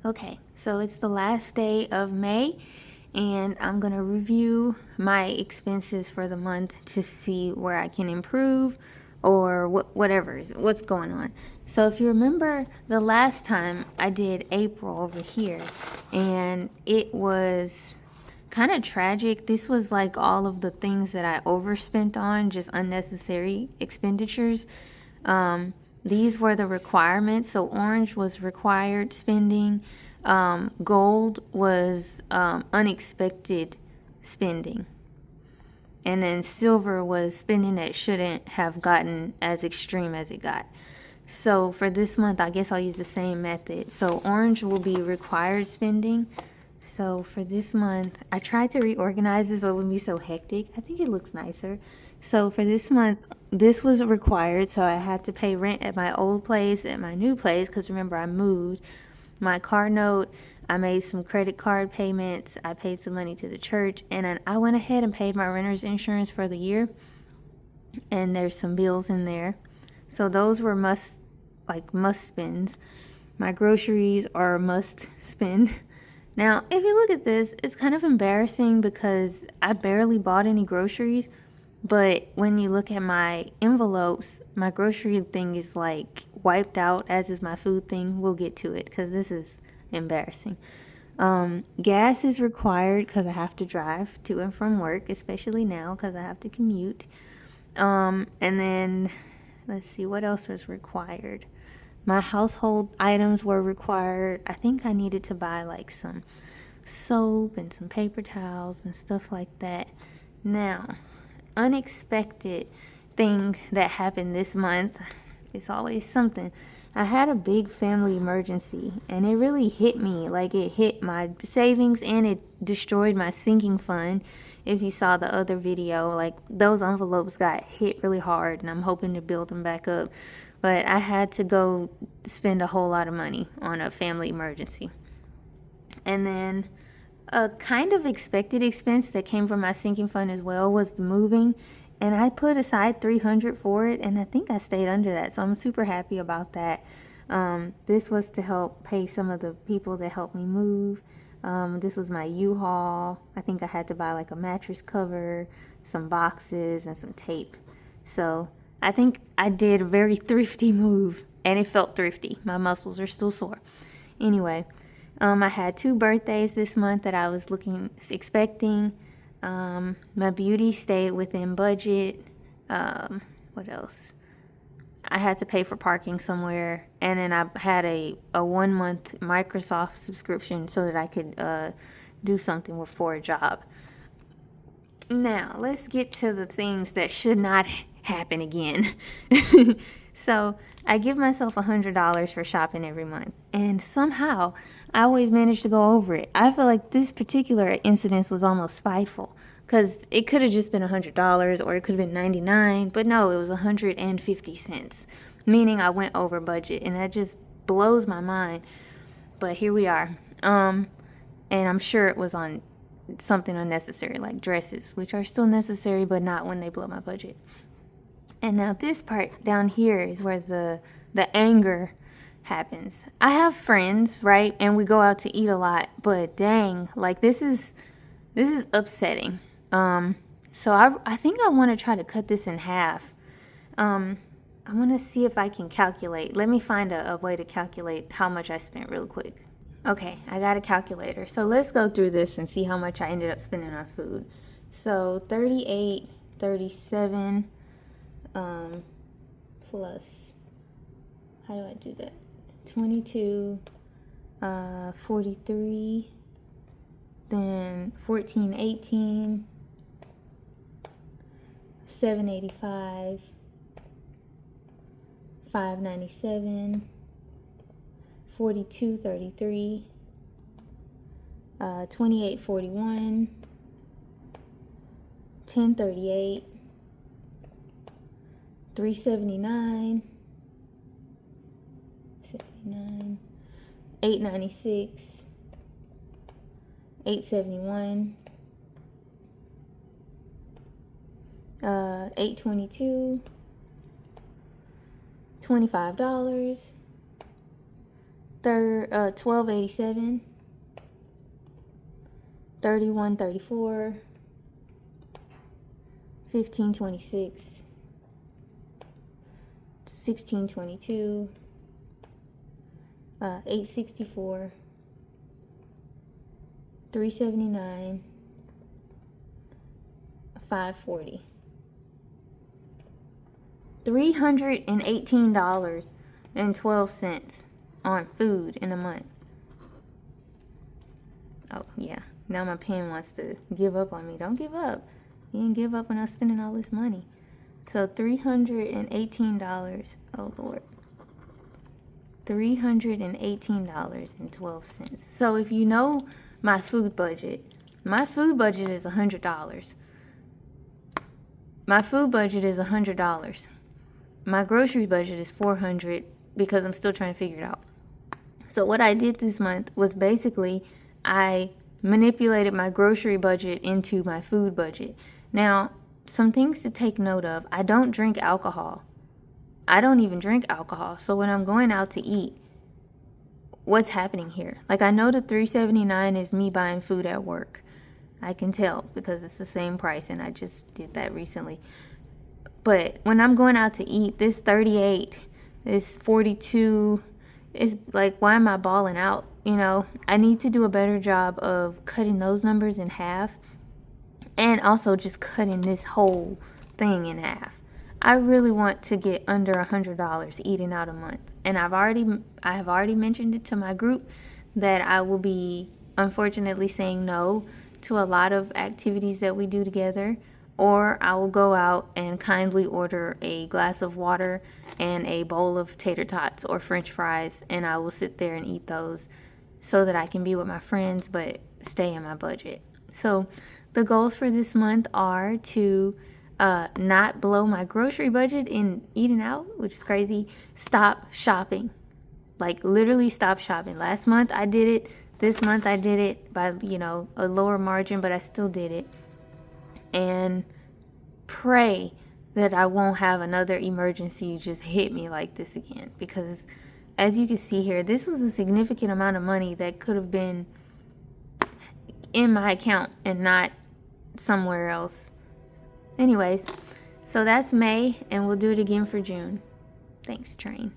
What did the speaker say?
Okay, so it's the last day of May, and I'm gonna review my expenses for the month to see where I can improve or what's going on. So if you remember the last time I did April over here, and it was kind of tragic. This was like all of the things that I overspent on, just unnecessary expenditures. These were the requirements. So orange was required spending. Gold was unexpected spending. And then silver was spending that shouldn't have gotten as extreme as it got. So for this month, I guess I'll use the same method. So orange will be required spending. So for this month, I tried to reorganize this so it wouldn't be so hectic. I think it looks nicer. So for this month, this was required. So I had to pay rent at my old place, at my new place, because remember I moved. My car note, I made some credit card payments. I paid some money to the church, and then I went ahead and paid my renter's insurance for the year. And there's some bills in there. So those were must spends. My groceries are a must spend. Now, if you look at this, it's kind of embarrassing because I barely bought any groceries. But when you look at my envelopes, my grocery thing is like wiped out, as is my food thing. We'll get to it because this is embarrassing. Gas is required because I have to drive to and from work, especially now because I have to commute. And then let's see what else was required. My household items were required. I think I needed to buy like some soap and some paper towels and stuff like that. Now, unexpected thing that happened this month. It's always something. I had a big family emergency and it really hit me. Like it hit my savings and it destroyed my sinking fund. If you saw the other video, like those envelopes got hit really hard and I'm hoping to build them back up. But I had to go spend a whole lot of money on a family emergency. And then a kind of expected expense that came from my sinking fund as well was the moving. And I put aside $300 for it, and I think I stayed under that. So I'm super happy about that. This was to help pay some of the people that helped me move. This was my U-Haul. I think I had to buy like a mattress cover, some boxes, and some tape. So I think I did a very thrifty move, and it felt thrifty. My muscles are still sore. Anyway, I had 2 birthdays this month that I was expecting. My beauty stayed within budget. What else? I had to pay for parking somewhere, and then I had a 1-month Microsoft subscription so that I could do something for a job. Now, let's get to the things that should not happen again. So, I give myself $100 for shopping every month, and somehow I always manage to go over it. I feel like this particular incident was almost spiteful because it could have just been $100 or it could have been 99, but no, it was 150 cents, meaning I went over budget, and that just blows my mind. But here we are. And I'm sure it was on something unnecessary like dresses, which are still necessary, but not when they blow my budget. And now this part down here is where the anger happens. I have friends, right? And we go out to eat a lot, but dang, like this is upsetting. So I think I want to try to cut this in half. I want to see if I can calculate. Let me find a way to calculate how much I spent real quick. Okay, I got a calculator. So let's go through this and see how much I ended up spending on food. So 38, 37, plus, how do I do that? 22, 43, then 14, 18, 785, 597, 42, 33, 28, 41, 10, 38, 379, 79, 896, 871, 822, $25, $12.87, $31.34, $15.26, $16.22, $8.64, $3.79, $5.40. $318.12 on food in a month. Oh yeah, now my pen wants to give up on me. Don't give up. You didn't give up on us spending all this money. So $318, oh Lord, $318.12. So if you know my food budget is $100. My food budget is $100. My grocery budget is $400 because I'm still trying to figure it out. So what I did this month was basically I manipulated my grocery budget into my food budget. Now, some things to take note of. I don't drink alcohol. I don't even drink alcohol. So when I'm going out to eat, what's happening here? Like, I know the $3.79 is me buying food at work. I can tell because it's the same price and I just did that recently. But when I'm going out to eat, this 38, this 42, it's like, why am I balling out? You know, I need to do a better job of cutting those numbers in half and also just cutting this whole thing in half. I really want to get under $100 eating out a month. And I have already mentioned it to my group that I will be unfortunately saying no to a lot of activities that we do together, or I will go out and kindly order a glass of water and a bowl of tater tots or french fries, and I will sit there and eat those so that I can be with my friends but stay in my budget. So the goals for this month are to not blow my grocery budget in eating out, which is crazy. Stop shopping. Like, literally stop shopping. Last month I did it. This month I did it by, a lower margin, but I still did it. And pray that I won't have another emergency just hit me like this again. Because as you can see here, this was a significant amount of money that could have been in my account and not somewhere else. Anyways, so that's May, and we'll do it again for June. Thanks, train.